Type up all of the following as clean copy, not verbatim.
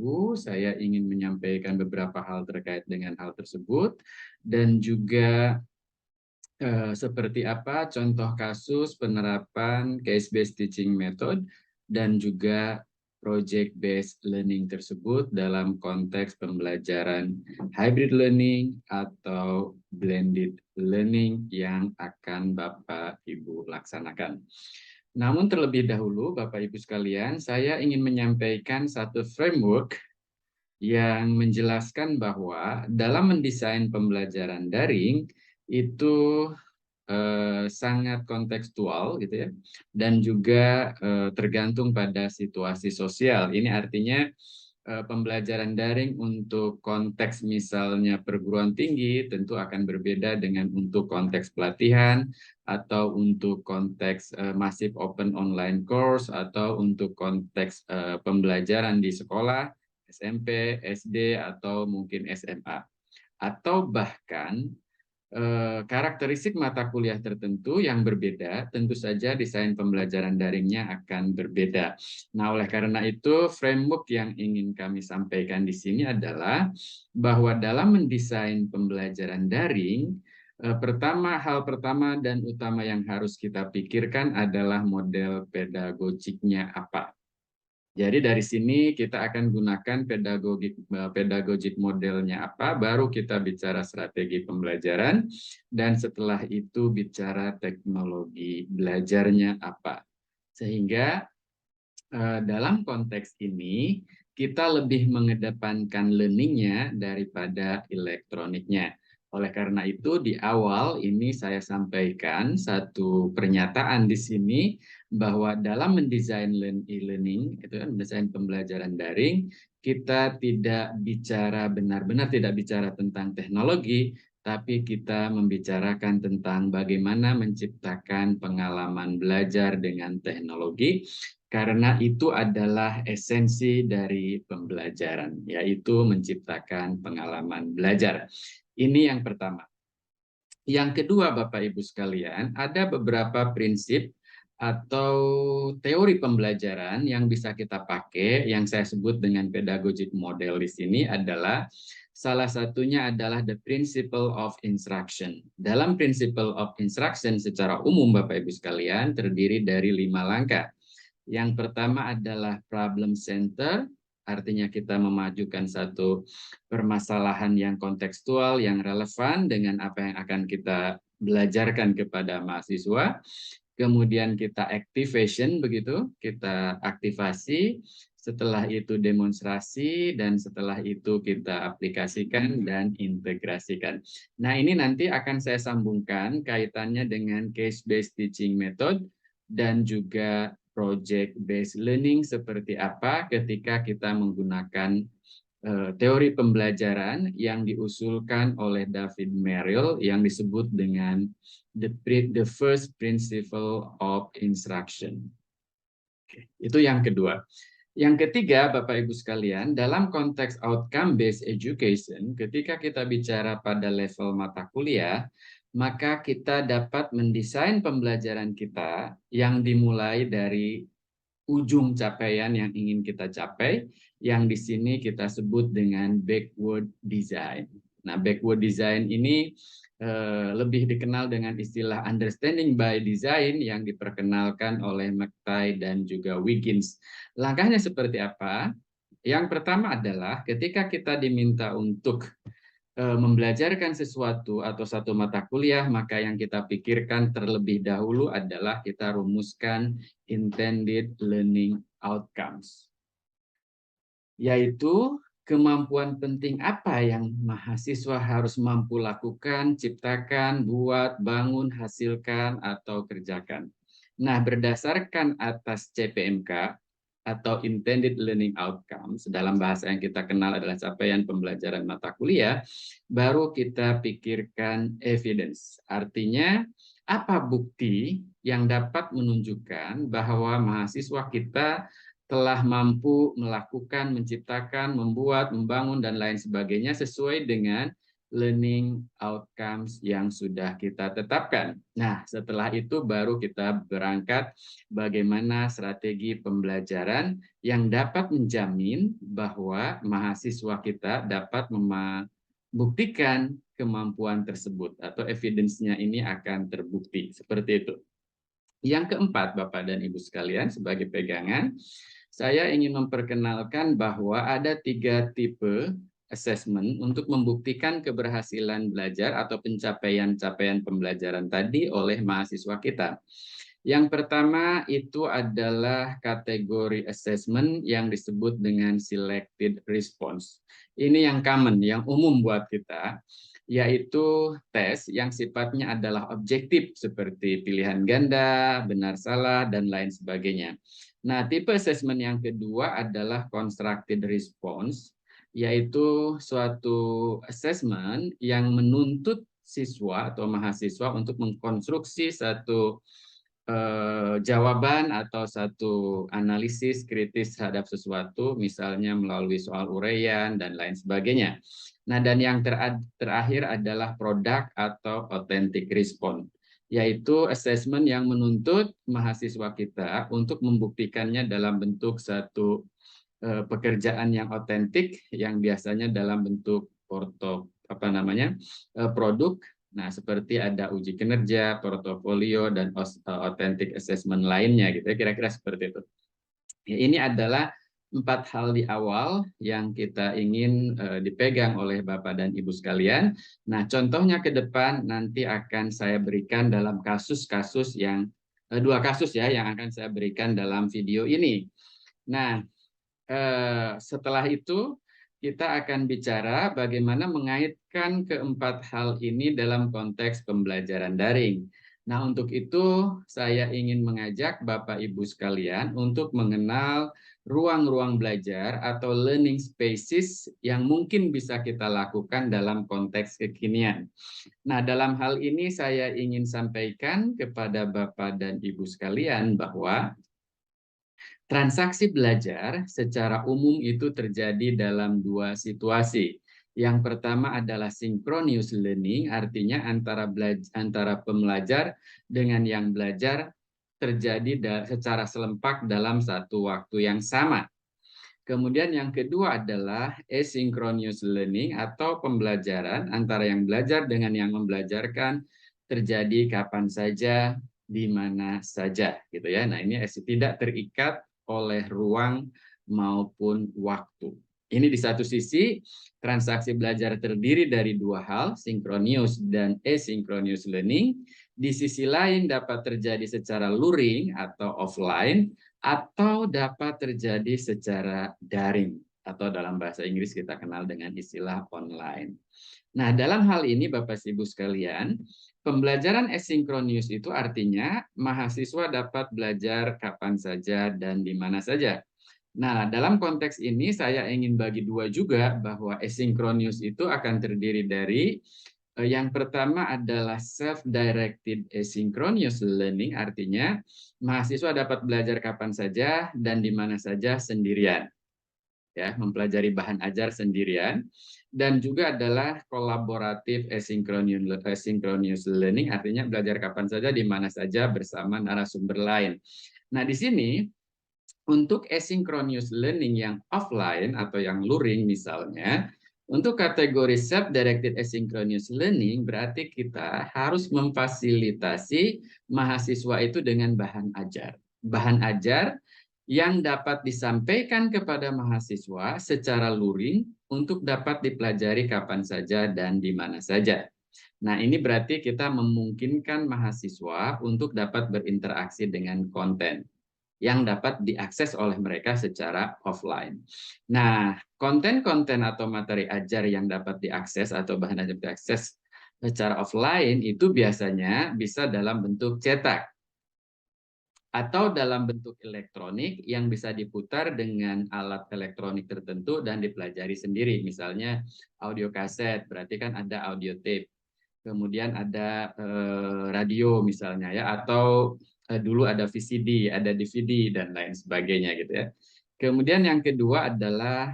Ibu, saya ingin menyampaikan beberapa hal terkait dengan hal tersebut dan juga seperti apa contoh kasus penerapan case-based teaching method dan juga project-based learning tersebut dalam konteks pembelajaran hybrid learning atau blended learning yang akan Bapak Ibu laksanakan. Namun terlebih dahulu Bapak Ibu sekalian, saya ingin menyampaikan satu framework yang menjelaskan bahwa dalam mendesain pembelajaran daring itu sangat kontekstual gitu ya, dan juga tergantung pada situasi sosial. Ini artinya pembelajaran daring untuk konteks misalnya perguruan tinggi tentu akan berbeda dengan untuk konteks pelatihan atau untuk konteks masif open online course atau untuk konteks pembelajaran di sekolah SMP, SD atau mungkin SMA, atau bahkan karakteristik mata kuliah tertentu yang berbeda, tentu saja desain pembelajaran daringnya akan berbeda. Nah, oleh karena itu, framework yang ingin kami sampaikan di sini adalah bahwa dalam mendesain pembelajaran daring, hal pertama dan utama yang harus kita pikirkan adalah model pedagogiknya apa. Jadi dari sini kita akan gunakan pedagogik modelnya apa, baru kita bicara strategi pembelajaran, dan setelah itu bicara teknologi belajarnya apa. Sehingga dalam konteks ini kita lebih mengedepankan learningnya daripada elektroniknya. Oleh karena itu di awal ini saya sampaikan satu pernyataan di sini bahwa dalam mendesain e-learning, itu kan mendesain pembelajaran daring, kita tidak bicara benar-benar tidak bicara tentang teknologi, tapi kita membicarakan tentang bagaimana menciptakan pengalaman belajar dengan teknologi, karena itu adalah esensi dari pembelajaran, yaitu menciptakan pengalaman belajar. Ini yang pertama. Yang kedua, Bapak Ibu sekalian, ada beberapa prinsip atau teori pembelajaran yang bisa kita pakai, yang saya sebut dengan pedagogic model di sini adalah salah satunya adalah the principle of instruction. Dalam principle of instruction secara umum, Bapak Ibu sekalian, terdiri dari 5 langkah. Yang pertama adalah problem center, artinya kita memajukan satu permasalahan yang kontekstual, yang relevan dengan apa yang akan kita belajarkan kepada mahasiswa. Kemudian kita activation, begitu, kita aktivasi, setelah itu demonstrasi, dan setelah itu kita aplikasikan dan integrasikan. Nah, ini nanti akan saya sambungkan kaitannya dengan case-based teaching method dan juga project-based learning seperti apa ketika kita menggunakan teori pembelajaran yang diusulkan oleh David Merrill yang disebut dengan the first principle of instruction. Itu yang kedua. Yang ketiga, Bapak Ibu sekalian, dalam konteks outcome-based education, ketika kita bicara pada level mata kuliah, maka kita dapat mendesain pembelajaran kita yang dimulai dari ujung capaian yang ingin kita capai, yang di sini kita sebut dengan backward design. Nah, backward design ini lebih dikenal dengan istilah understanding by design yang diperkenalkan oleh McTighe dan juga Wiggins. Langkahnya seperti apa? Yang pertama adalah ketika kita diminta untuk membelajarkan sesuatu atau satu mata kuliah, maka yang kita pikirkan terlebih dahulu adalah kita rumuskan intended learning outcomes, yaitu kemampuan penting apa yang mahasiswa harus mampu lakukan, ciptakan, buat, bangun, hasilkan, atau kerjakan. Nah, berdasarkan atas CPMK, atau intended learning outcomes, dalam bahasa yang kita kenal adalah capaian pembelajaran mata kuliah, baru kita pikirkan evidence. Artinya, apa bukti yang dapat menunjukkan bahwa mahasiswa kita telah mampu melakukan, menciptakan, membuat, membangun, dan lain sebagainya sesuai dengan learning outcomes yang sudah kita tetapkan. Nah, setelah itu baru kita berangkat bagaimana strategi pembelajaran yang dapat menjamin bahwa mahasiswa kita dapat membuktikan kemampuan tersebut atau evidence-nya ini akan terbukti. Seperti itu. Yang keempat, Bapak dan Ibu sekalian, sebagai pegangan, saya ingin memperkenalkan bahwa ada 3 tipe assessment untuk membuktikan keberhasilan belajar atau pencapaian-capaian pembelajaran tadi oleh mahasiswa kita. Yang pertama itu adalah kategori assessment yang disebut dengan selected response. Ini yang common, yang umum buat kita, yaitu tes yang sifatnya adalah objektif seperti pilihan ganda, benar salah, dan lain sebagainya. Nah, tipe assessment yang kedua adalah constructed response, yaitu suatu assessment yang menuntut siswa atau mahasiswa untuk mengkonstruksi satu jawaban atau satu analisis kritis terhadap sesuatu, misalnya melalui soal uraian dan lain sebagainya. Nah, dan yang terakhir adalah produk atau authentic response, yaitu assessment yang menuntut mahasiswa kita untuk membuktikannya dalam bentuk satu pekerjaan yang otentik, yang biasanya dalam bentuk produk. Nah, seperti ada uji kinerja, portofolio, dan authentic assessment lainnya, gitu ya, kira-kira seperti itu. Ya, ini adalah 4 hal di awal yang kita ingin dipegang oleh Bapak dan Ibu sekalian. Nah, contohnya ke depan nanti akan saya berikan dalam kasus-kasus yang 2 kasus ya, yang akan saya berikan dalam video ini. Nah, setelah itu kita akan bicara bagaimana mengaitkan keempat hal ini dalam konteks pembelajaran daring. Nah, untuk itu saya ingin mengajak Bapak Ibu sekalian untuk mengenal ruang-ruang belajar atau learning spaces yang mungkin bisa kita lakukan dalam konteks kekinian. Nah, dalam hal ini saya ingin sampaikan kepada Bapak dan Ibu sekalian bahwa transaksi belajar secara umum itu terjadi dalam 2 situasi. Yang pertama adalah synchronous learning, artinya antara pembelajar dengan yang belajar terjadi secara selempak dalam satu waktu yang sama. Kemudian yang kedua adalah asynchronous learning atau pembelajaran antara yang belajar dengan yang membelajarkan terjadi kapan saja, di mana saja, gitu ya. Nah, ini tidak terikat oleh ruang maupun waktu. Ini di satu sisi transaksi belajar terdiri dari 2 hal, synchronous dan asynchronous learning. Di sisi lain dapat terjadi secara luring atau offline atau dapat terjadi secara daring atau dalam bahasa Inggris kita kenal dengan istilah online. Nah, dalam hal ini Bapak Ibu sekalian, pembelajaran asinkronus itu artinya mahasiswa dapat belajar kapan saja dan di mana saja. Nah, dalam konteks ini saya ingin bagi 2 juga bahwa asinkronus itu akan terdiri dari yang pertama adalah self-directed asynchronous learning, artinya mahasiswa dapat belajar kapan saja dan di mana saja sendirian. Ya, mempelajari bahan ajar sendirian. Dan juga adalah kolaboratif asynchronous learning, artinya belajar kapan saja di mana saja bersama narasumber lain. Nah, di sini untuk asynchronous learning yang offline atau yang luring misalnya, untuk kategori self-directed asynchronous learning berarti kita harus memfasilitasi mahasiswa itu dengan bahan ajar. Bahan ajar yang dapat disampaikan kepada mahasiswa secara luring untuk dapat dipelajari kapan saja dan di mana saja. Nah, ini berarti kita memungkinkan mahasiswa untuk dapat berinteraksi dengan konten yang dapat diakses oleh mereka secara offline. Nah, konten-konten atau materi ajar yang dapat diakses atau bahan ajar diakses secara offline itu biasanya bisa dalam bentuk cetak atau dalam bentuk elektronik yang bisa diputar dengan alat elektronik tertentu dan dipelajari sendiri. Misalnya audio kaset, berarti kan ada audio tape. Kemudian ada radio misalnya ya, atau dulu ada VCD, ada DVD dan lain sebagainya gitu ya. Kemudian yang kedua adalah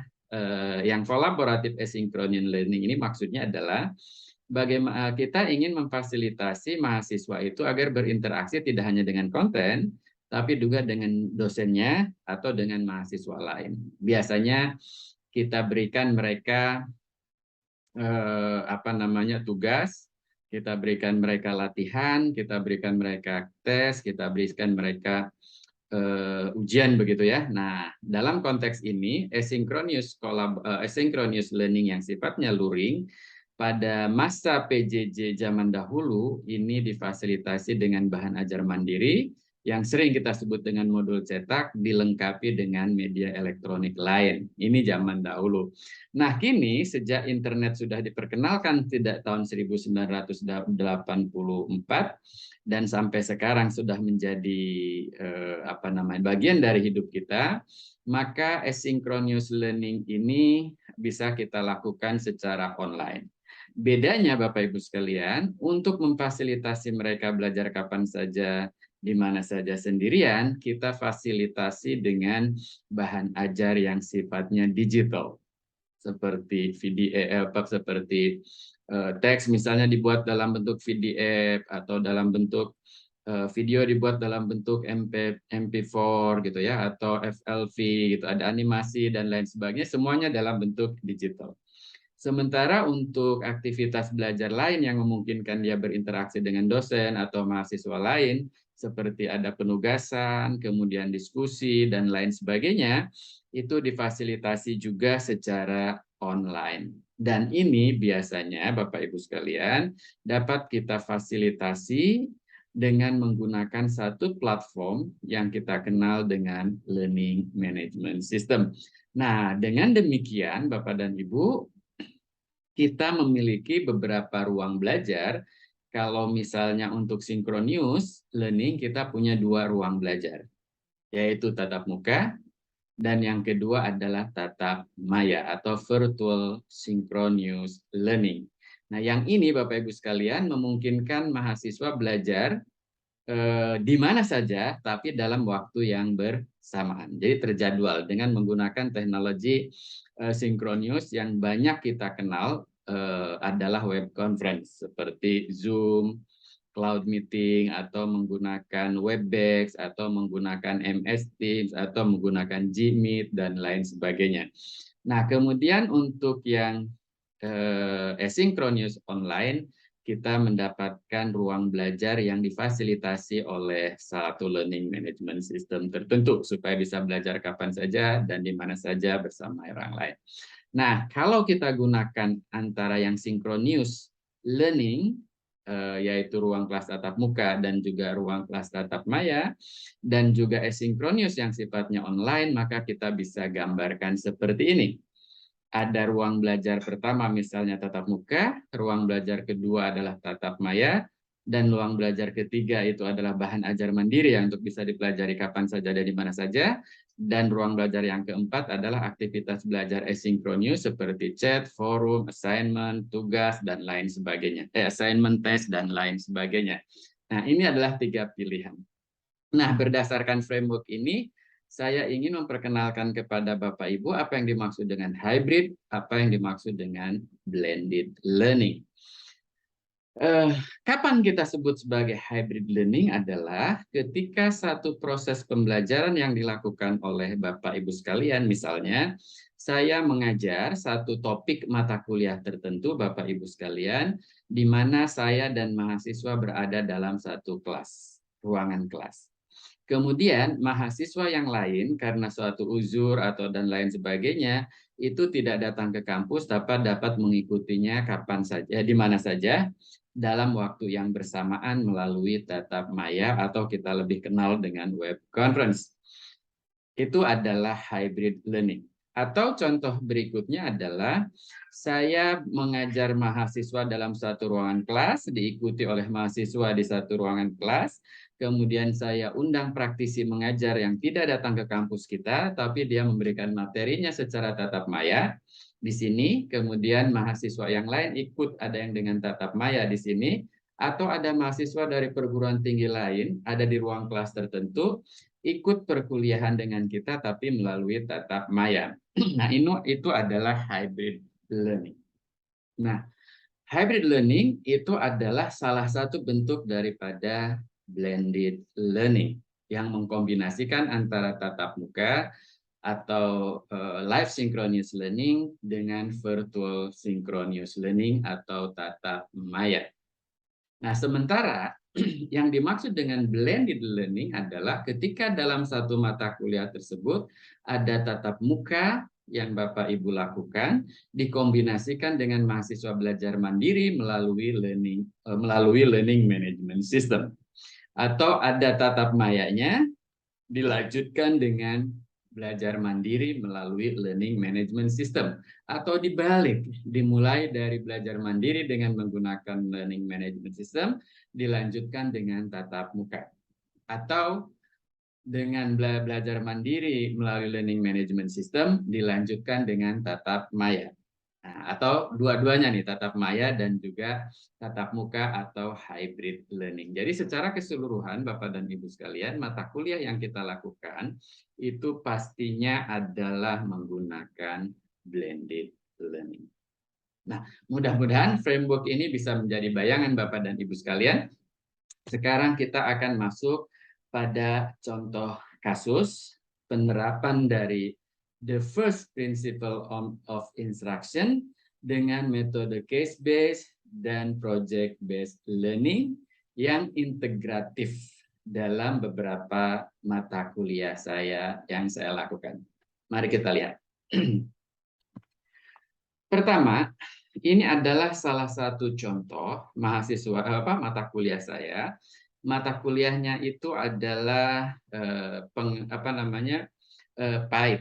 yang kolaboratif asynchronous learning ini maksudnya adalah bagaimana kita ingin memfasilitasi mahasiswa itu agar berinteraksi tidak hanya dengan konten, tapi juga dengan dosennya atau dengan mahasiswa lain. Biasanya kita berikan mereka tugas, kita berikan mereka latihan, kita berikan mereka tes, kita berikan mereka ujian begitu ya. Nah, dalam konteks ini asynchronous learning yang sifatnya luring pada masa PJJ zaman dahulu ini difasilitasi dengan bahan ajar mandiri yang sering kita sebut dengan modul cetak dilengkapi dengan media elektronik lain. Ini zaman dahulu. Nah, kini sejak internet sudah diperkenalkan tidak tahun 1984 dan sampai sekarang sudah menjadi bagian dari hidup kita, maka asynchronous learning ini bisa kita lakukan secara online. Bedanya Bapak Ibu sekalian, untuk memfasilitasi mereka belajar kapan saja, di mana saja sendirian, kita fasilitasi dengan bahan ajar yang sifatnya digital. Seperti video, seperti teks misalnya dibuat dalam bentuk PDF atau dalam bentuk video dibuat dalam bentuk MP4 gitu ya, atau FLV gitu, ada animasi dan lain sebagainya, semuanya dalam bentuk digital. Sementara untuk aktivitas belajar lain yang memungkinkan dia berinteraksi dengan dosen atau mahasiswa lain, seperti ada penugasan, kemudian diskusi, dan lain sebagainya, itu difasilitasi juga secara online. Dan ini biasanya, Bapak-Ibu sekalian, dapat kita fasilitasi dengan menggunakan satu platform yang kita kenal dengan Learning Management System. Nah, dengan demikian, Bapak dan Ibu, kita memiliki beberapa ruang belajar. Kalau misalnya untuk synchronous learning, kita punya 2 ruang belajar, yaitu tatap muka, dan yang kedua adalah tatap maya atau virtual synchronous learning. Nah, yang ini Bapak Ibu sekalian memungkinkan mahasiswa belajar di mana saja, tapi dalam waktu yang bersamaan. Jadi terjadwal dengan menggunakan teknologi synchronous yang banyak kita kenal adalah web conference seperti Zoom, cloud meeting, atau menggunakan Webex, atau menggunakan MS Teams, atau menggunakan Gmeet, dan lain sebagainya. Nah, kemudian untuk yang asynchronous online, kita mendapatkan ruang belajar yang difasilitasi oleh satu learning management system tertentu, supaya bisa belajar kapan saja dan di mana saja bersama orang lain. Nah, kalau kita gunakan antara yang synchronous learning, yaitu ruang kelas tatap muka dan juga ruang kelas tatap maya, dan juga asynchronous yang sifatnya online, maka kita bisa gambarkan seperti ini. Ada ruang belajar pertama misalnya tatap muka, ruang belajar kedua adalah tatap maya, dan ruang belajar ketiga itu adalah bahan ajar mandiri yang untuk bisa dipelajari kapan saja dan di mana saja. Dan ruang belajar yang keempat adalah aktivitas belajar asinkronus seperti chat, forum, assignment, tugas, dan lain sebagainya. Assignment, test, dan lain sebagainya. Nah, ini adalah 3 pilihan. Nah, berdasarkan framework ini, saya ingin memperkenalkan kepada Bapak Ibu apa yang dimaksud dengan hybrid, apa yang dimaksud dengan blended learning. Kapan kita sebut sebagai hybrid learning adalah ketika satu proses pembelajaran yang dilakukan oleh Bapak Ibu sekalian, misalnya saya mengajar satu topik mata kuliah tertentu Bapak Ibu sekalian, di mana saya dan mahasiswa berada dalam satu kelas, ruangan kelas. Kemudian mahasiswa yang lain karena suatu uzur atau dan lain sebagainya itu tidak datang ke kampus, dapat mengikutinya kapan saja, di mana saja, dalam waktu yang bersamaan melalui tatap maya atau kita lebih kenal dengan web conference. Itu adalah hybrid learning. Atau contoh berikutnya adalah saya mengajar mahasiswa dalam satu ruangan kelas, diikuti oleh mahasiswa di satu ruangan kelas, kemudian saya undang praktisi mengajar yang tidak datang ke kampus kita, tapi dia memberikan materinya secara tatap maya di sini, kemudian mahasiswa yang lain ikut, ada yang dengan tatap maya di sini, atau ada mahasiswa dari perguruan tinggi lain, ada di ruang kelas tertentu, ikut perkuliahan dengan kita tapi melalui tatap maya. Nah, itu adalah hybrid learning. Nah, hybrid learning itu adalah salah satu bentuk daripada blended learning yang mengkombinasikan antara tatap muka atau live synchronous learning dengan virtual synchronous learning atau tatap maya. Nah, sementara yang dimaksud dengan blended learning adalah ketika dalam satu mata kuliah tersebut ada tatap muka yang Bapak Ibu lakukan dikombinasikan dengan mahasiswa belajar mandiri melalui learning management system, atau ada tatap mayanya dilanjutkan dengan belajar mandiri melalui learning management system, atau dibalik, dimulai dari belajar mandiri dengan menggunakan learning management system dilanjutkan dengan tatap muka, atau dengan belajar mandiri melalui learning management system dilanjutkan dengan tatap maya. Nah, atau dua-duanya nih, tatap maya dan juga tatap muka atau hybrid learning. Jadi secara keseluruhan Bapak dan Ibu sekalian, mata kuliah yang kita lakukan itu pastinya adalah menggunakan blended learning. Nah, mudah-mudahan framework ini bisa menjadi bayangan Bapak dan Ibu sekalian. Sekarang kita akan masuk pada contoh kasus penerapan dari the first principle of instruction dengan metode case-based dan project-based learning yang integratif dalam beberapa mata kuliah yang saya lakukan. Mari kita lihat. Pertama, ini adalah salah satu contoh mata kuliah saya. Mata kuliahnya itu adalah PAID,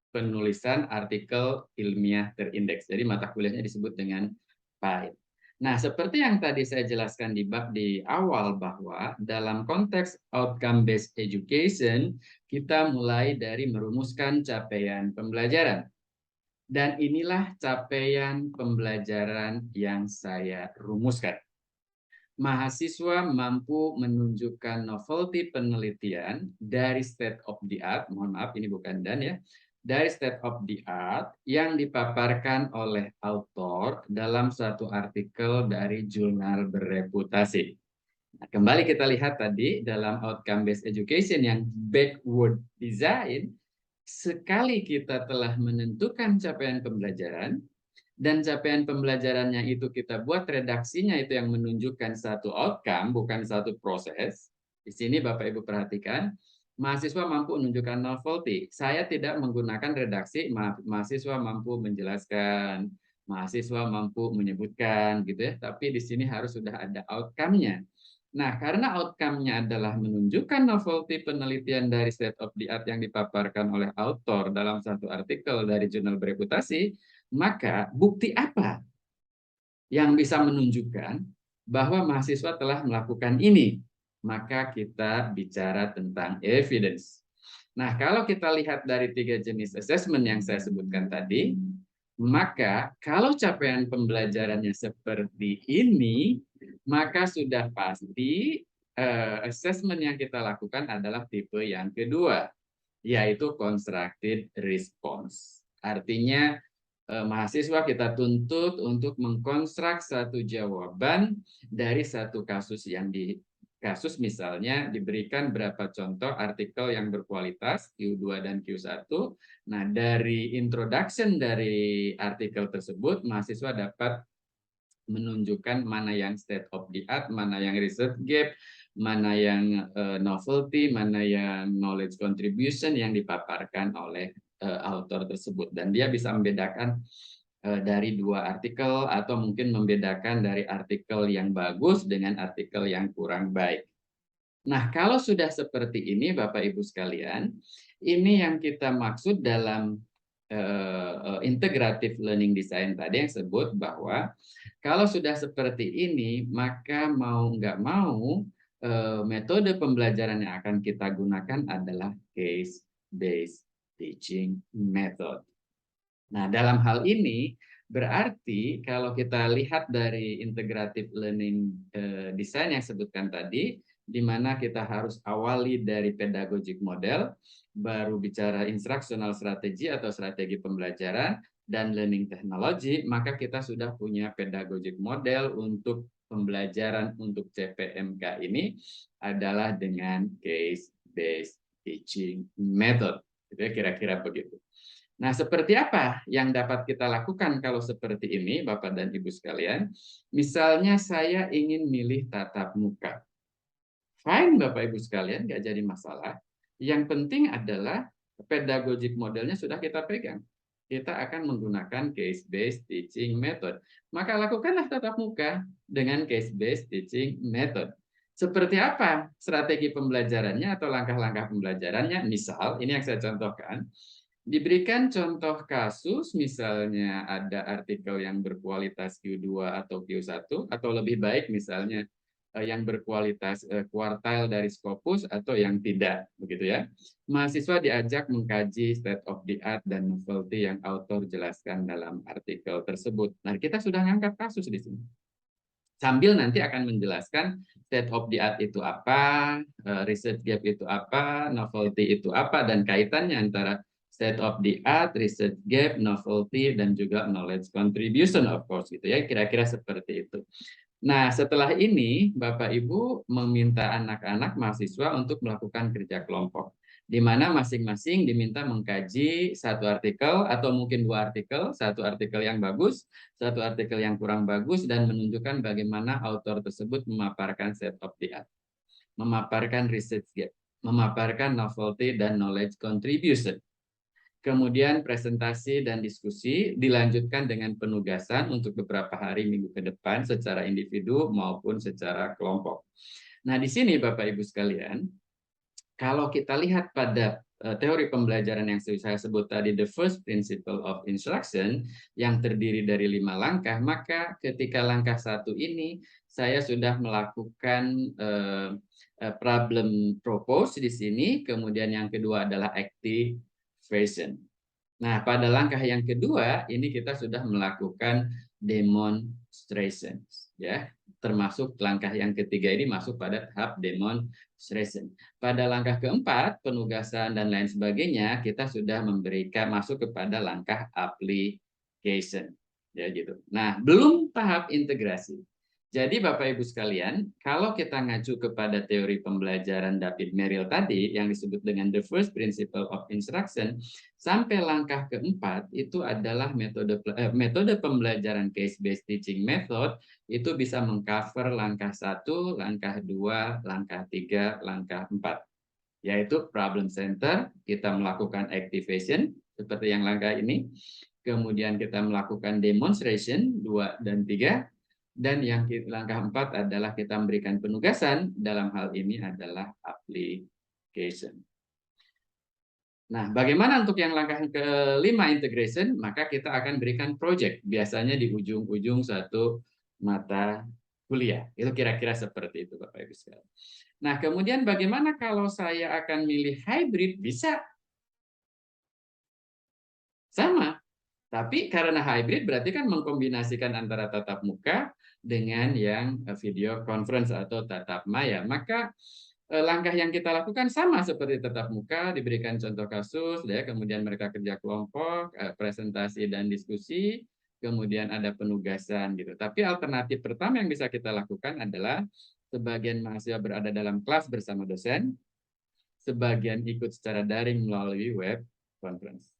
penulisan artikel ilmiah terindeks. Jadi mata kuliahnya disebut dengan PAID. Nah, seperti yang tadi saya jelaskan di awal bahwa dalam konteks outcome based education kita mulai dari merumuskan capaian pembelajaran. Dan inilah capaian pembelajaran yang saya rumuskan. Mahasiswa mampu menunjukkan novelty penelitian dari state of the art, mohon maaf ini bukan dan ya, dari state of the art yang dipaparkan oleh author dalam satu artikel dari jurnal bereputasi. Nah, kembali kita lihat tadi dalam outcome based education yang backward design, sekali kita telah menentukan capaian pembelajaran, dan capaian pembelajarannya itu kita buat redaksinya itu yang menunjukkan satu outcome, bukan satu proses. Di sini Bapak Ibu perhatikan, mahasiswa mampu menunjukkan novelty. Saya tidak menggunakan redaksi, mahasiswa mampu menjelaskan, mahasiswa mampu menyebutkan, gitu ya. Tapi di sini harus sudah ada outcome-nya. Nah, karena outcome-nya adalah menunjukkan novelty penelitian dari state of the art yang dipaparkan oleh author dalam satu artikel dari jurnal bereputasi, maka bukti apa yang bisa menunjukkan bahwa mahasiswa telah melakukan ini? Maka kita bicara tentang evidence. Nah, kalau kita lihat dari 3 jenis assessment yang saya sebutkan tadi, maka kalau capaian pembelajarannya seperti ini, maka sudah pasti assessment yang kita lakukan adalah tipe yang kedua, yaitu constructed response. Artinya mahasiswa kita tuntut untuk mengkonstruk satu jawaban dari satu kasus kasus misalnya diberikan berapa contoh artikel yang berkualitas Q2 dan Q1. Nah, dari introduction dari artikel tersebut mahasiswa dapat menunjukkan mana yang state of the art, mana yang research gap, mana yang novelty, mana yang knowledge contribution yang dipaparkan oleh author tersebut. Dan dia bisa membedakan dari dua artikel atau mungkin membedakan dari artikel yang bagus dengan artikel yang kurang baik. Nah, kalau sudah seperti ini Bapak Ibu sekalian, ini yang kita maksud dalam integrative learning design tadi yang sebut bahwa kalau sudah seperti ini, maka mau nggak mau metode pembelajaran yang akan kita gunakan adalah case-based teaching method. Nah, dalam hal ini berarti kalau kita lihat dari integrative learning design yang sebutkan tadi, di mana kita harus awali dari pedagogic model, baru bicara instructional strategy atau strategi pembelajaran, dan learning technology, maka kita sudah punya pedagogic model untuk pembelajaran untuk CPMK ini adalah dengan case-based teaching method. Kira-kira begitu. Nah, seperti apa yang dapat kita lakukan kalau seperti ini, Bapak dan Ibu sekalian? Misalnya saya ingin milih tatap muka. Fine, Bapak Ibu sekalian, nggak jadi masalah. Yang penting adalah pedagogic modelnya sudah kita pegang. Kita akan menggunakan case-based teaching method. Maka lakukanlah tatap muka dengan case-based teaching method. Seperti apa strategi pembelajarannya atau langkah-langkah pembelajarannya? Misal, ini yang saya contohkan, diberikan contoh kasus, misalnya ada artikel yang berkualitas Q2 atau Q1, atau lebih baik misalnya yang berkualitas kuartil dari Scopus atau yang tidak, begitu ya. Mahasiswa diajak mengkaji state of the art dan novelty yang author jelaskan dalam artikel tersebut. Nah, kita sudah ngangkat kasus di sini. Sambil nanti akan menjelaskan state of the art itu apa, research gap itu apa, novelty itu apa, dan kaitannya antara state of the art, research gap, novelty, dan juga knowledge contribution, of course, gitu ya. Kira-kira seperti itu. Nah, setelah ini Bapak Ibu meminta anak-anak mahasiswa untuk melakukan kerja kelompok, di mana masing-masing diminta mengkaji satu artikel atau mungkin dua artikel, satu artikel yang bagus, satu artikel yang kurang bagus, dan menunjukkan bagaimana author tersebut memaparkan state of the art, memaparkan research gap, memaparkan novelty dan knowledge contribution. Kemudian presentasi dan diskusi dilanjutkan dengan penugasan untuk beberapa hari minggu ke depan secara individu maupun secara kelompok. Nah, di sini Bapak Ibu sekalian, kalau kita lihat pada teori pembelajaran yang saya sebut tadi, the first principle of instruction, yang terdiri dari 5 langkah, maka ketika langkah 1 ini, saya sudah melakukan problem propose di sini, kemudian yang kedua adalah activation. Nah, pada langkah yang kedua, ini kita sudah melakukan demonstration, ya. Termasuk langkah yang ketiga ini masuk pada tahap demonstration. Pada langkah keempat, penugasan dan lain sebagainya, kita sudah memberikan masuk kepada langkah application, ya gitu. Nah, belum tahap integrasi. Jadi Bapak Ibu sekalian, kalau kita ngacu kepada teori pembelajaran David Merrill tadi yang disebut dengan the first principle of instruction, sampai langkah keempat itu adalah metode pembelajaran case-based teaching method, itu bisa mengcover langkah 1, langkah 2, langkah 3, langkah 4. Yaitu problem center, kita melakukan activation, seperti yang langkah ini. Kemudian kita melakukan demonstration, 2 dan 3. Dan yang langkah 4 adalah kita memberikan penugasan, dalam hal ini adalah application. Nah, bagaimana untuk yang langkah kelima integration? Maka kita akan berikan project, biasanya di ujung-ujung satu mata kuliah. Itu kira-kira seperti itu Bapak Ibu sekalian. Nah, kemudian bagaimana kalau saya akan milih hybrid? Bisa. Sama. Tapi karena hybrid berarti kan mengkombinasikan antara tatap muka dengan yang video conference atau tatap maya. Maka langkah yang kita lakukan sama seperti tatap muka, diberikan contoh kasus, ya, kemudian mereka kerja kelompok, presentasi dan diskusi, kemudian ada penugasan gitu. Tapi alternatif pertama yang bisa kita lakukan adalah sebagian mahasiswa berada dalam kelas bersama dosen, sebagian ikut secara daring melalui web conference.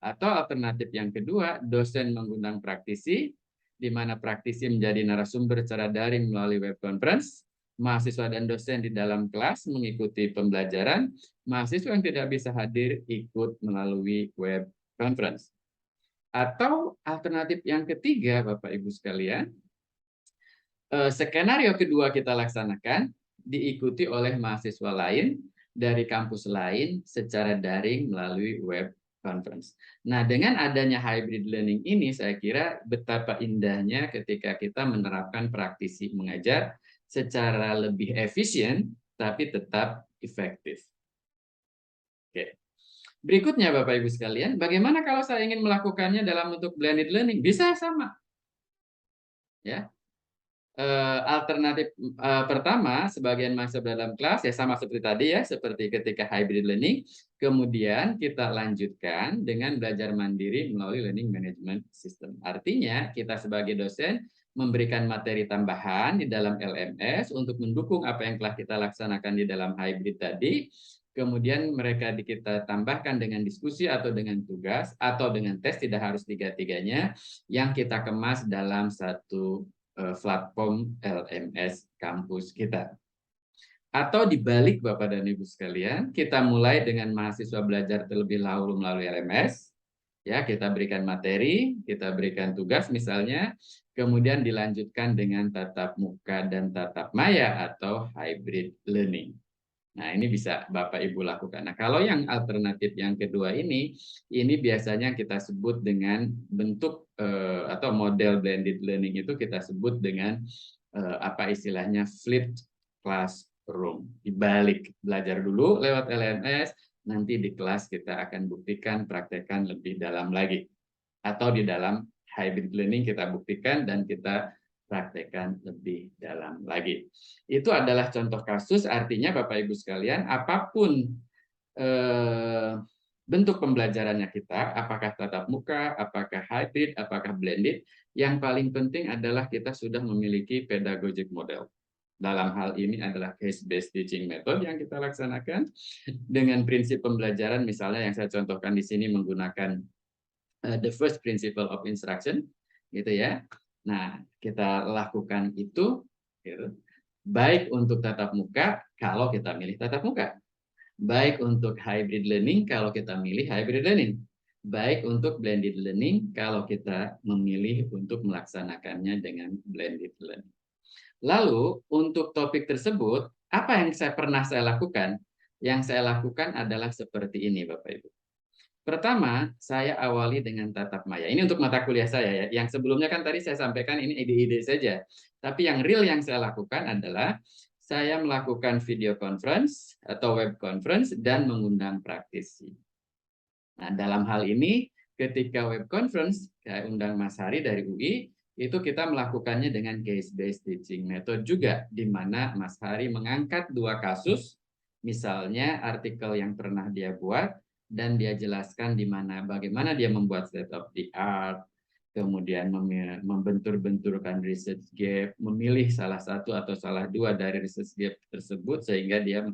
Atau alternatif yang kedua, dosen mengundang praktisi, di mana praktisi menjadi narasumber secara daring melalui web conference, mahasiswa dan dosen di dalam kelas mengikuti pembelajaran, mahasiswa yang tidak bisa hadir ikut melalui web conference. Atau alternatif yang ketiga, Bapak Ibu sekalian, skenario kedua kita laksanakan, diikuti oleh mahasiswa lain dari kampus lain secara daring melalui web conference. Nah, dengan adanya hybrid learning ini, saya kira betapa indahnya ketika kita menerapkan praktisi mengajar secara lebih efisien, tapi tetap efektif. Oke. Berikutnya, Bapak Ibu sekalian, bagaimana kalau saya ingin melakukannya dalam bentuk blended learning? Bisa sama. Ya. Alternatif pertama, sebagian masuk dalam kelas ya sama seperti tadi ya, seperti ketika hybrid learning. Kemudian kita lanjutkan dengan belajar mandiri melalui learning management system. Artinya kita sebagai dosen memberikan materi tambahan di dalam LMS untuk mendukung apa yang telah kita laksanakan di dalam hybrid tadi. Kemudian mereka kita tambahkan dengan diskusi atau dengan tugas atau dengan tes, tidak harus tiga-tiganya, yang kita kemas dalam satu platform LMS kampus kita. Atau dibalik Bapak dan Ibu sekalian, kita mulai dengan mahasiswa belajar terlebih dahulu melalui LMS, ya kita berikan materi, kita berikan tugas misalnya, kemudian dilanjutkan dengan tatap muka dan tatap maya atau hybrid learning. Nah, ini bisa Bapak Ibu lakukan. Nah, kalau yang alternatif yang kedua ini biasanya kita sebut dengan bentuk atau model blended learning, itu kita sebut dengan apa istilahnya flipped classroom. Dibalik, belajar dulu lewat LMS, nanti di kelas kita akan buktikan, praktekkan lebih dalam lagi. Atau di dalam hybrid learning kita buktikan dan kita praktekkan lebih dalam lagi. Itu adalah contoh kasus, artinya Bapak Ibu sekalian, apapun bentuk pembelajarannya kita, apakah tatap muka, apakah hybrid, apakah blended, yang paling penting adalah kita sudah memiliki pedagogic model. Dalam hal ini adalah case-based teaching method yang kita laksanakan dengan prinsip pembelajaran, misalnya yang saya contohkan di sini menggunakan the first principle of instruction, gitu ya. Nah, kita lakukan itu, gitu. Baik untuk tatap muka kalau kita milih tatap muka, baik untuk hybrid learning kalau kita milih hybrid learning, baik untuk blended learning kalau kita memilih untuk melaksanakannya dengan blended learning. Lalu untuk topik tersebut, apa yang saya lakukan? Yang saya lakukan adalah seperti ini, Bapak Ibu. Pertama, saya awali dengan tatap maya. Ini untuk mata kuliah saya ya. Yang sebelumnya kan tadi saya sampaikan ini ide-ide saja. Tapi yang real yang saya lakukan adalah saya melakukan video conference atau web conference dan mengundang praktisi. Nah, dalam hal ini ketika web conference, saya undang Mas Hari dari UI, itu kita melakukannya dengan case-based teaching method juga, di mana Mas Hari mengangkat 2 kasus, misalnya artikel yang pernah dia buat, dan dia jelaskan bagaimana dia membuat state of the art, kemudian membentur-benturkan research gap, memilih salah satu atau salah dua dari research gap tersebut sehingga dia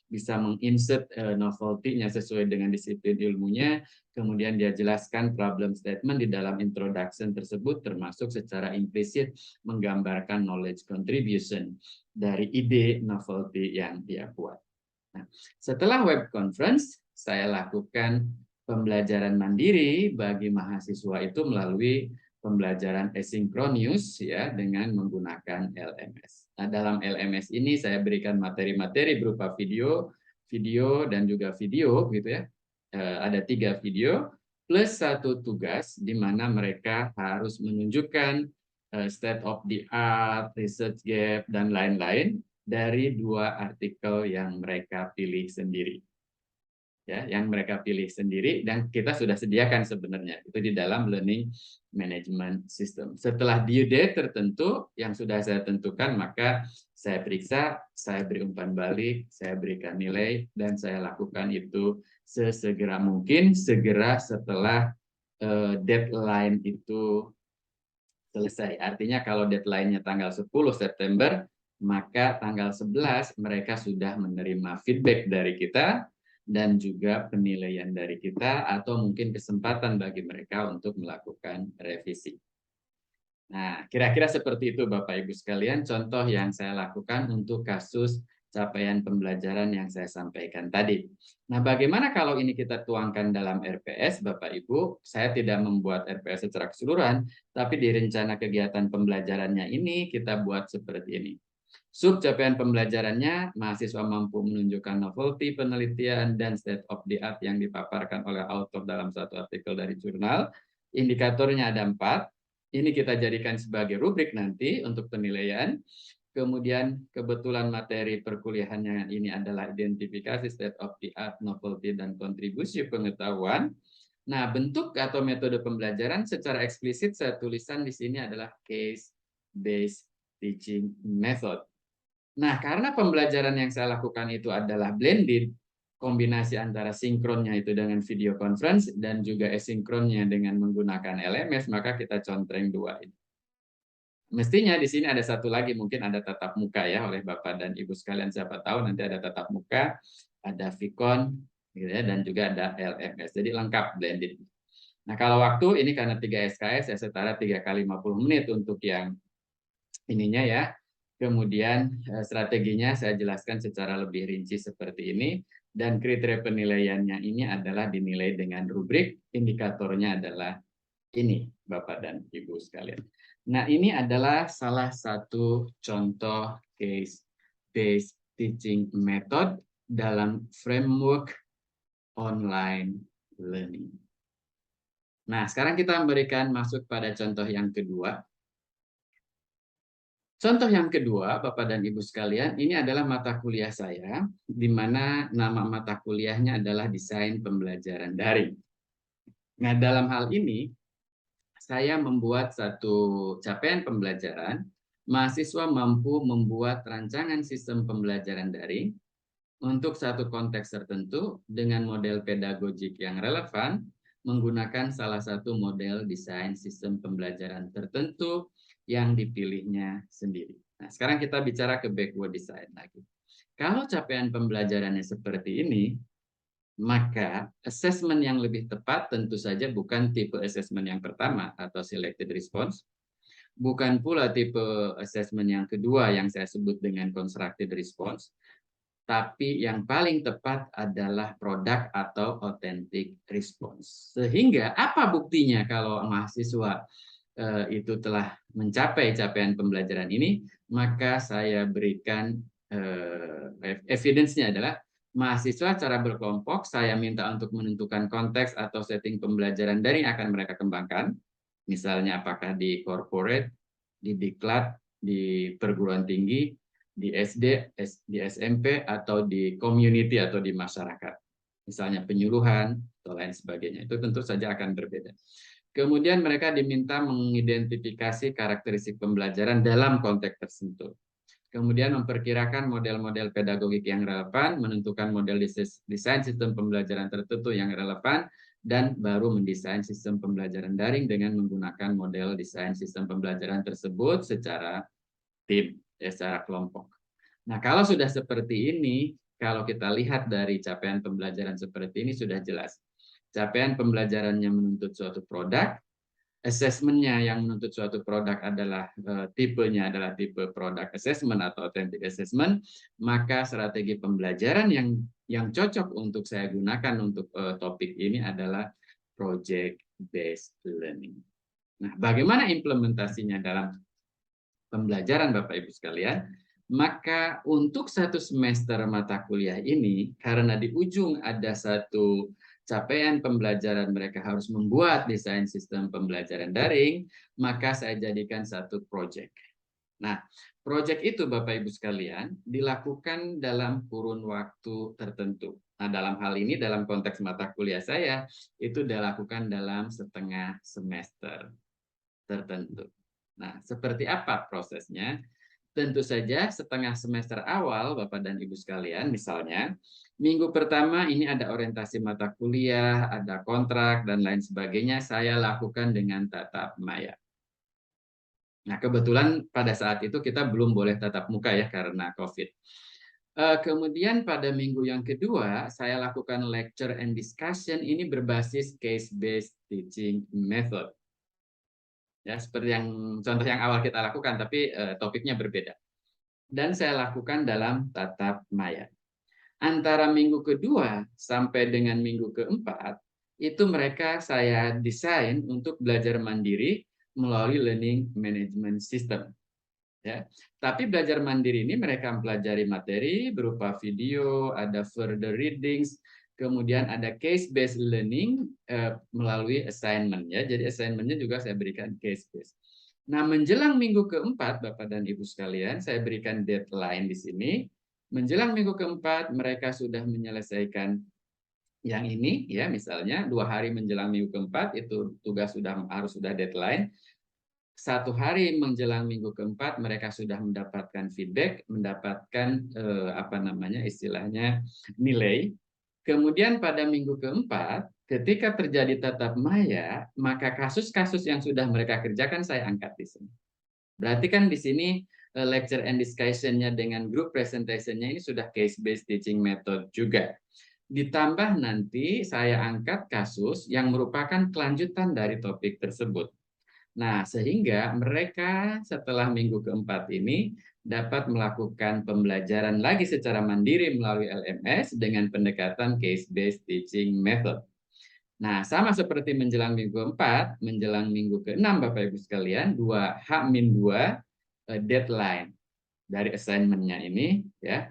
bisa menginsert novelty-nya sesuai dengan disiplin ilmunya, kemudian dia jelaskan problem statement di dalam introduction tersebut, termasuk secara implisit menggambarkan knowledge contribution dari ide novelty yang dia buat. Nah, setelah web conference, saya lakukan pembelajaran mandiri bagi mahasiswa itu melalui pembelajaran asinkronus ya dengan menggunakan LMS. Nah, dalam LMS ini saya berikan materi-materi berupa video dan juga video gitu ya. Ada 3 video plus 1 tugas di mana mereka harus menunjukkan state of the art, research gap dan lain-lain dari 2 artikel yang mereka pilih sendiri. Ya, yang mereka pilih sendiri dan kita sudah sediakan sebenarnya itu di dalam learning management system. Setelah due date tertentu yang sudah saya tentukan, maka saya periksa, saya beri umpan balik, saya berikan nilai dan saya lakukan itu sesegera mungkin, segera setelah deadline itu selesai. Artinya kalau deadline-nya tanggal 10 September, maka tanggal 11 mereka sudah menerima feedback dari kita dan juga penilaian dari kita atau mungkin kesempatan bagi mereka untuk melakukan revisi. Nah, kira-kira seperti itu Bapak Ibu sekalian contoh yang saya lakukan untuk kasus capaian pembelajaran yang saya sampaikan tadi. Nah, bagaimana kalau ini kita tuangkan dalam RPS, Bapak Ibu? Saya tidak membuat RPS secara keseluruhan, tapi di rencana kegiatan pembelajarannya ini kita buat seperti ini. Sub capaian pembelajarannya, mahasiswa mampu menunjukkan novelty penelitian dan state of the art yang dipaparkan oleh author dalam satu artikel dari jurnal. Indikatornya ada 4. Ini kita jadikan sebagai rubrik nanti untuk penilaian. Kemudian kebetulan materi perkuliahannya ini adalah identifikasi state of the art, novelty, dan kontribusi pengetahuan. Nah, bentuk atau metode pembelajaran secara eksplisit saya tulisan di sini adalah case-based teaching method. Nah, karena pembelajaran yang saya lakukan itu adalah blended, kombinasi antara sinkronnya itu dengan video conference dan juga asinkronnya dengan menggunakan LMS, maka kita contreng dua ini. Mestinya di sini ada satu lagi, mungkin ada tatap muka ya oleh Bapak dan Ibu sekalian, siapa tahu nanti ada tatap muka, ada Vicon, gitu ya, dan juga ada LMS. Jadi lengkap blended. Nah, kalau waktu ini karena 3 SKS, saya setara 3 kali 50 menit untuk yang ininya ya. Kemudian strateginya saya jelaskan secara lebih rinci seperti ini. Dan kriteria penilaiannya ini adalah dinilai dengan rubrik, indikatornya adalah ini, Bapak dan Ibu sekalian. Nah, ini adalah salah satu contoh case-based teaching method dalam framework online learning. Nah, sekarang kita memberikan masuk pada contoh yang kedua. Contoh yang kedua, Bapak dan Ibu sekalian, ini adalah mata kuliah saya, di mana nama mata kuliahnya adalah Desain Pembelajaran Daring. Nah, dalam hal ini, saya membuat satu capaian pembelajaran, mahasiswa mampu membuat rancangan sistem pembelajaran daring untuk satu konteks tertentu dengan model pedagogik yang relevan, menggunakan salah satu model desain sistem pembelajaran tertentu yang dipilihnya sendiri. Nah, sekarang kita bicara ke backward design lagi. Kalau capaian pembelajarannya seperti ini, maka assessment yang lebih tepat tentu saja bukan tipe assessment yang pertama atau selected response, bukan pula tipe assessment yang kedua yang saya sebut dengan constructed response, tapi yang paling tepat adalah produk atau authentic response. Sehingga apa buktinya kalau mahasiswa itu telah mencapai capaian pembelajaran ini, maka saya berikan evidence-nya adalah mahasiswa cara berkelompok, saya minta untuk menentukan konteks atau setting pembelajaran daring akan mereka kembangkan, misalnya apakah di corporate, di diklat, di perguruan tinggi, di SD, di SMP, atau di community atau di masyarakat. Misalnya penyuluhan atau lain sebagainya. Itu tentu saja akan berbeda. Kemudian mereka diminta mengidentifikasi karakteristik pembelajaran dalam konteks tertentu. Kemudian memperkirakan model-model pedagogik yang relevan, menentukan model desain sistem pembelajaran tertentu yang relevan, dan baru mendesain sistem pembelajaran daring dengan menggunakan model desain sistem pembelajaran tersebut secara tim, secara kelompok. Nah, kalau sudah seperti ini, kalau kita lihat dari capaian pembelajaran seperti ini sudah jelas. Capaian pembelajarannya menuntut suatu produk, assessment-nya yang menuntut suatu produk adalah tipenya adalah tipe product assessment atau authentic assessment, maka strategi pembelajaran yang cocok untuk saya gunakan untuk topik ini adalah project based learning. Nah, bagaimana implementasinya dalam pembelajaran Bapak Ibu sekalian? Maka untuk satu semester mata kuliah ini, karena di ujung ada satu capaian pembelajaran mereka harus membuat desain sistem pembelajaran daring, maka saya jadikan satu proyek. Nah, proyek itu Bapak Ibu sekalian dilakukan dalam kurun waktu tertentu. Nah, dalam hal ini dalam konteks mata kuliah saya itu dilakukan dalam setengah semester tertentu. Nah, seperti apa prosesnya? Tentu saja setengah semester awal Bapak dan Ibu sekalian, misalnya minggu pertama ini ada orientasi mata kuliah, ada kontrak dan lain sebagainya, saya lakukan dengan tatap maya. Nah, kebetulan pada saat itu kita belum boleh tatap muka ya karena COVID. Kemudian pada minggu yang kedua saya lakukan lecture and discussion, ini berbasis case-based teaching method. Ya, seperti yang contoh yang awal kita lakukan, tapi topiknya berbeda. Dan saya lakukan dalam tatap maya. Antara minggu kedua sampai dengan minggu keempat, itu mereka saya desain untuk belajar mandiri melalui learning management system. Ya. Tapi belajar mandiri ini mereka mempelajari materi berupa video, ada further readings, kemudian ada case-based learning melalui assignment. Ya. Jadi assignment-nya juga saya berikan case-based. Nah, menjelang minggu keempat, Bapak dan Ibu sekalian, saya berikan deadline di sini. Menjelang minggu keempat, mereka sudah menyelesaikan yang ini, ya misalnya 2 hari menjelang minggu keempat, itu tugas harus sudah deadline. 1 hari menjelang minggu keempat mereka sudah mendapatkan feedback, mendapatkan apa namanya istilahnya nilai. Kemudian pada minggu keempat, ketika terjadi tatap maya, maka kasus-kasus yang sudah mereka kerjakan saya angkat di sini. Berarti kan di sini lecture and discussion-nya dengan group presentation-nya ini sudah case-based teaching method juga. Ditambah nanti saya angkat kasus yang merupakan kelanjutan dari topik tersebut. Nah, sehingga mereka setelah minggu keempat ini dapat melakukan pembelajaran lagi secara mandiri melalui LMS dengan pendekatan case-based teaching method. Nah, sama seperti menjelang minggu keempat, menjelang minggu ke-6, Bapak Ibu sekalian, 2H-2 deadline dari assignment-nya ini, ya.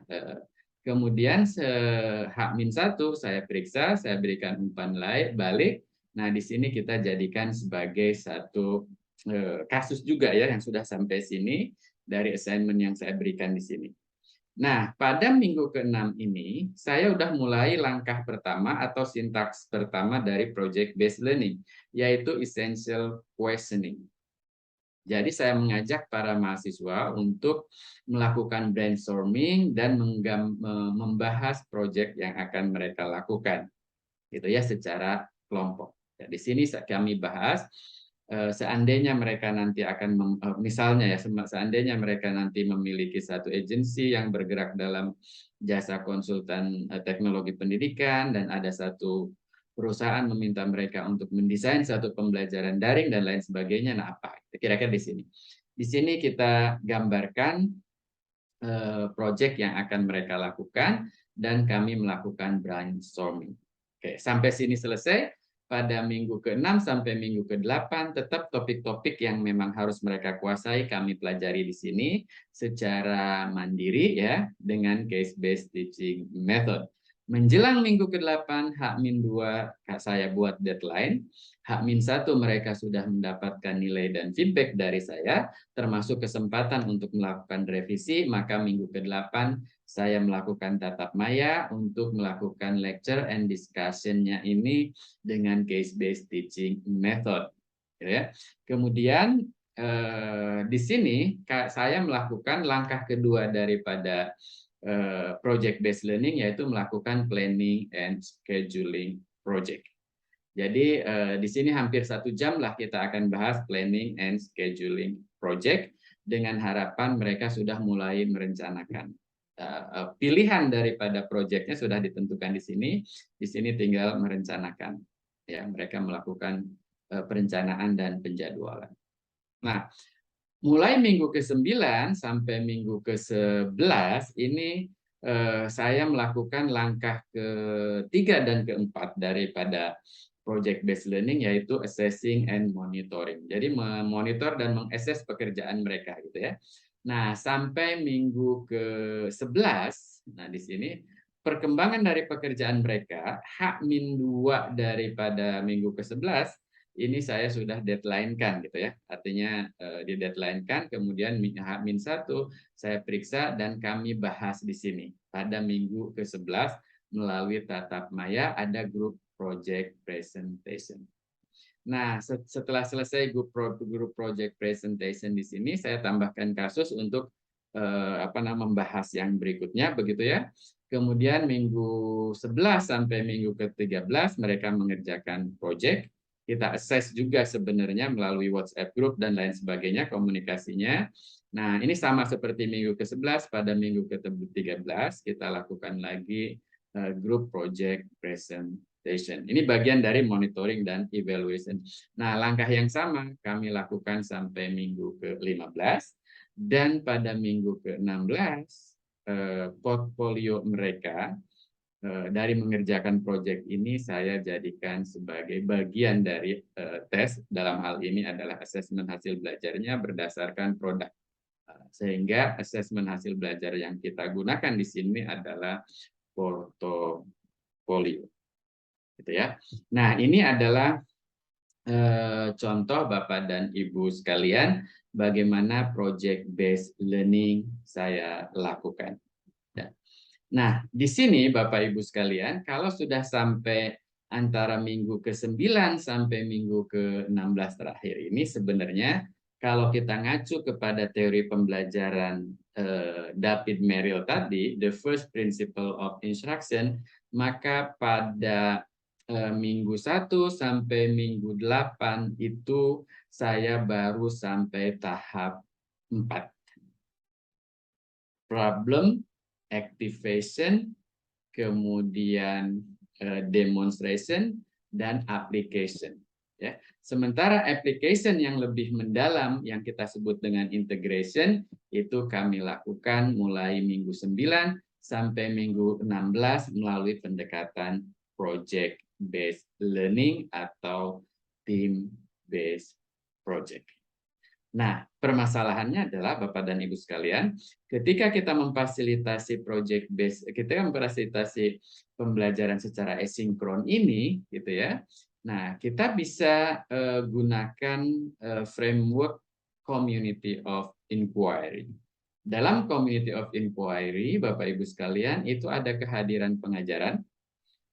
Kemudian H-1 saya periksa, saya berikan umpan balik. Nah, di sini kita jadikan sebagai satu kasus juga ya yang sudah sampai sini dari assignment yang saya berikan di sini. Nah, pada minggu ke-6 ini, saya sudah mulai langkah pertama atau sintaks pertama dari project based learning, yaitu essential questioning. Jadi saya mengajak para mahasiswa untuk melakukan brainstorming dan membahas proyek yang akan mereka lakukan, gitu ya, secara kelompok. Ya, di sini kami bahas seandainya mereka nanti akan misalnya ya seandainya mereka nanti memiliki satu agensi yang bergerak dalam jasa konsultan teknologi pendidikan dan ada satu perusahaan meminta mereka untuk mendesain satu pembelajaran daring dan lain sebagainya. Nah, apa? Kira-kira di sini. Di sini kita gambarkan proyek yang akan mereka lakukan dan kami melakukan brainstorming. Oke, sampai sini selesai. Pada minggu ke-6 sampai minggu ke-8 tetap topik-topik yang memang harus mereka kuasai kami pelajari di sini secara mandiri ya dengan case-based teaching method. Menjelang minggu ke-8, H-2 saya buat deadline. H-1 mereka sudah mendapatkan nilai dan feedback dari saya, termasuk kesempatan untuk melakukan revisi, maka minggu ke-8 saya melakukan tatap maya untuk melakukan lecture and discussion-nya ini dengan case-based teaching method. Ya. Kemudian di sini saya melakukan langkah kedua daripada project based learning yaitu melakukan planning and scheduling project. Jadi di sini hampir 1 jam lah kita akan bahas planning and scheduling project dengan harapan mereka sudah mulai merencanakan. Pilihan daripada proyeknya sudah ditentukan di sini. Di sini tinggal merencanakan. Ya, mereka melakukan perencanaan dan penjadwalan. Nah, mulai minggu ke-9 sampai minggu ke-11 ini saya melakukan langkah ke-3 dan ke-4 daripada project based learning yaitu assessing and monitoring. Jadi memonitor dan mengakses pekerjaan mereka gitu ya. Nah, sampai minggu ke-11, nah di sini perkembangan dari pekerjaan mereka H-2 daripada minggu ke-11 ini saya sudah deadline-kan gitu ya. Artinya di deadline-kan kemudian H-1 saya periksa dan kami bahas di sini. Pada minggu ke-11 melalui tatap maya ada grup project presentation. Nah, setelah selesai grup project presentation di sini saya tambahkan kasus untuk membahas yang berikutnya begitu ya. Kemudian minggu 11 sampai minggu ke-13 mereka mengerjakan project. Kita assess juga sebenarnya melalui WhatsApp group dan lain sebagainya komunikasinya. Nah, ini sama seperti minggu ke-11 pada minggu ke-13 kita lakukan lagi group project presentation. Ini bagian dari monitoring dan evaluation. Nah, langkah yang sama kami lakukan sampai minggu ke-15 dan pada minggu ke-16 portfolio mereka dari mengerjakan proyek ini saya jadikan sebagai bagian dari tes. Dalam hal ini adalah asesmen hasil belajarnya berdasarkan produk. Sehingga asesmen hasil belajar yang kita gunakan di sini adalah portofolio. Gitu ya. Nah, ini adalah contoh Bapak dan Ibu sekalian bagaimana project based learning saya lakukan. Nah, di sini Bapak Ibu sekalian, kalau sudah sampai antara minggu ke-9 sampai minggu ke-16 terakhir ini sebenarnya Kalau kita ngacu kepada teori pembelajaran David Merrill tadi, the first principle of instruction, maka pada minggu 1 sampai minggu 8 itu saya baru sampai tahap 4. Problem, activation, kemudian demonstration, dan application. Ya. Sementara application yang lebih mendalam yang kita sebut dengan integration itu kami lakukan mulai minggu 9 sampai minggu 16 melalui pendekatan project based learning atau team based project. Nah, permasalahannya adalah Bapak dan Ibu sekalian, ketika kita memfasilitasi project based, kita memfasilitasi pembelajaran secara asinkron ini, gitu ya. Nah, kita bisa gunakan framework community of inquiry. Dalam community of inquiry, Bapak Ibu sekalian, itu ada kehadiran pengajaran,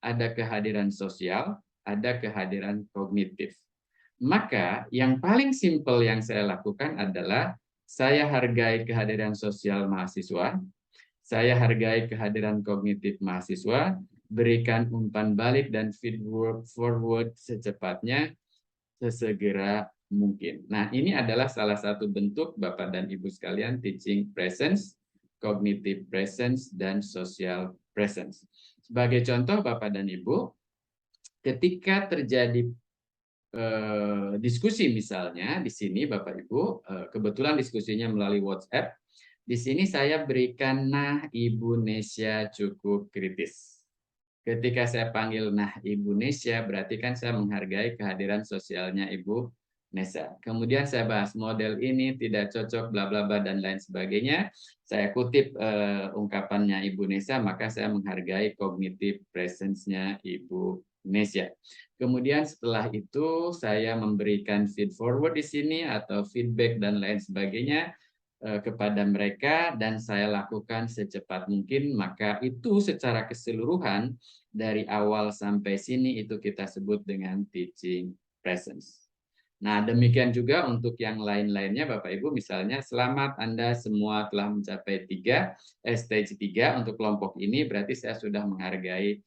ada kehadiran sosial, ada kehadiran kognitif. Maka yang paling simpel yang saya lakukan adalah saya hargai kehadiran sosial mahasiswa, saya hargai kehadiran kognitif mahasiswa, berikan umpan balik dan feed forward secepatnya, sesegera mungkin. Nah, ini adalah salah satu bentuk Bapak dan Ibu sekalian teaching presence, cognitive presence, dan social presence. Sebagai contoh Bapak dan Ibu, ketika terjadi diskusi misalnya di sini Bapak Ibu, kebetulan diskusinya melalui WhatsApp. Di sini saya berikan nah Ibu Nesya cukup kritis. Ketika saya panggil nah Ibu Nesya berarti kan saya menghargai kehadiran sosialnya Ibu Nesya. Kemudian saya bahas model ini tidak cocok bla bla bla dan lain sebagainya. Saya kutip ungkapannya Ibu Nesya, maka saya menghargai cognitive presence-nya Ibu Nesya. Kemudian setelah itu saya memberikan feed forward di sini atau feedback dan lain sebagainya kepada mereka dan saya lakukan secepat mungkin, maka itu secara keseluruhan dari awal sampai sini itu kita sebut dengan teaching presence. Nah, demikian juga untuk yang lain-lainnya Bapak Ibu, misalnya selamat Anda semua telah mencapai stage 3 untuk kelompok ini, berarti saya sudah menghargai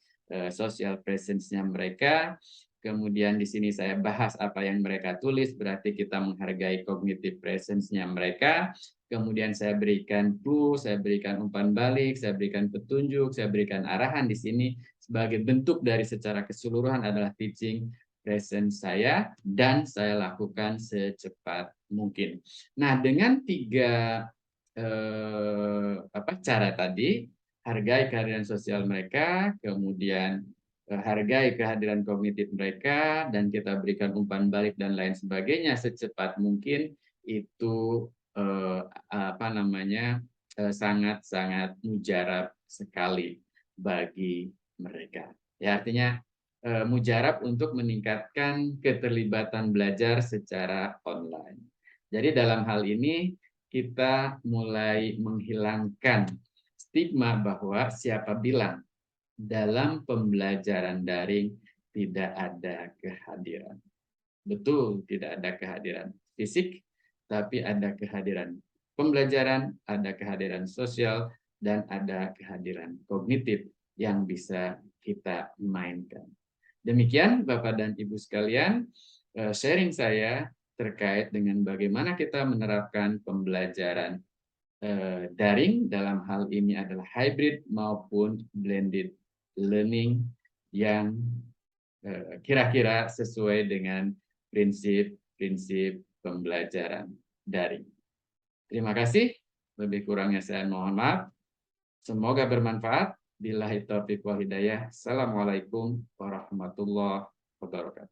social presence-nya mereka. Kemudian di sini saya bahas apa yang mereka tulis, berarti kita menghargai cognitive presence-nya mereka. Kemudian saya berikan clue, saya berikan umpan balik, saya berikan petunjuk, saya berikan arahan di sini sebagai bentuk dari secara keseluruhan adalah teaching presence saya dan saya lakukan secepat mungkin. Nah, dengan 3 cara tadi, hargai kehadiran sosial mereka, kemudian hargai kehadiran kognitif mereka, dan kita berikan umpan balik dan lain sebagainya secepat mungkin, itu sangat-sangat mujarab sekali bagi mereka. Ya, artinya mujarab untuk meningkatkan keterlibatan belajar secara online. Jadi dalam hal ini kita mulai menghilangkan stigma bahwa siapa bilang dalam pembelajaran daring tidak ada kehadiran. Betul, tidak ada kehadiran fisik, tapi ada kehadiran pembelajaran, ada kehadiran sosial, dan ada kehadiran kognitif yang bisa kita mainkan. Demikian Bapak dan Ibu sekalian, sharing saya terkait dengan bagaimana kita menerapkan pembelajaran daring, dalam hal ini adalah hybrid maupun blended learning yang kira-kira sesuai dengan prinsip-prinsip pembelajaran daring. Terima kasih, lebih kurangnya saya mohon maaf. Semoga bermanfaat. Billahi taufiq wal hidayah. Assalamualaikum warahmatullahi wabarakatuh.